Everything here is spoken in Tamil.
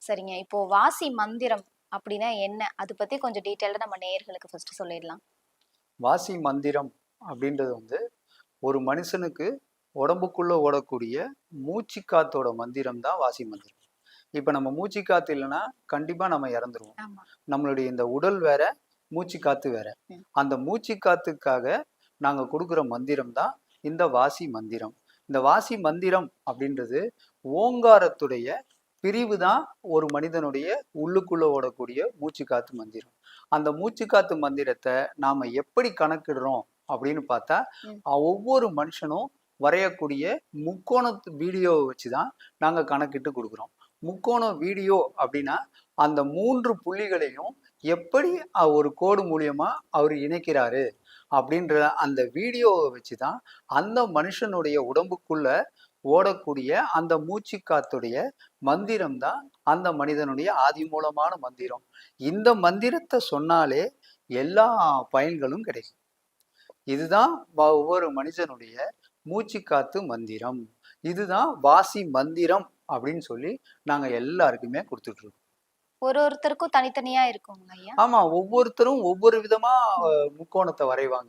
சரிங்க. இப்போ வாசி மந்திரம் அப்படின்னா என்ன? அது பத்தி கொஞ்சம் டீட்டெயில்டா நம்ம நேயர்களுக்கு ஃபர்ஸ்ட் சொல்லிடலாம். வாசி மந்திரம் அப்படின்றது வந்து ஒரு மனுஷனுக்கு உடம்புக்குள்ள ஓடக்கூடிய மூச்சு காத்தோட மந்திரம் தான் வாசி மந்திரம். இப்ப நம்ம மூச்சு காத்து இல்லைன்னா கண்டிப்பா நம்ம இறந்துருவோம். ஆமா. நம்மளுடைய இந்த உடல் வேற, மூச்சு காத்து வேற. ம். அந்த மூச்சு காத்துக்காக நாங்க கொடுக்குற மந்திரம் தான் இந்த வாசி மந்திரம். இந்த வாசி மந்திரம் அப்படின்றது ஓங்காரத்துடைய பிரிவு தான் ஒரு மனிதனுடைய உள்ளுக்குள்ள ஓடக்கூடிய மூச்சு காத்து மந்திரம். அந்த மூச்சு காத்து மந்திரத்தை நாம எப்படி கணக்கிடுறோம் அப்படின்னு பார்த்தா, ம். ஒவ்வொரு மனுஷனும் வரையக்கூடிய முக்கோணத்து வீடியோவை வச்சு தான் நாங்க கணக்கிட்டு கொடுக்குறோம். முக்கோண வீடியோ அப்படின்னா அந்த 3 புள்ளிகளையும் எப்படி ஒரு கோடு மூலியமா அவர் இணைக்கிறாரு அப்படின்ற அந்த வீடியோவை வச்சு தான் அந்த மனுஷனுடைய உடம்புக்குள்ள ஓடக்கூடிய அந்த மூச்சு காத்துடைய மந்திரம் தான் அந்த மனிதனுடைய ஆதி மூலமான மந்திரம். இந்த மந்திரத்தை சொன்னாலே எல்லா பயன்களும் கிடைக்கும். இதுதான் ஒவ்வொரு மனிதனுடைய மூச்சு காத்து மந்திரம். இதுதான் வாசி மந்திரம் அப்படின்னு சொல்லி நாங்க எல்லாருக்குமே கொடுத்துட்டு இருக்கோம். ஒருத்தருக்கும் தனித்தனியா இருக்குங்க ஐயா? ஆமா, ஒவ்வொருத்தரும் ஒவ்வொரு விதமா முக்கோணத்தை வரைவாங்க.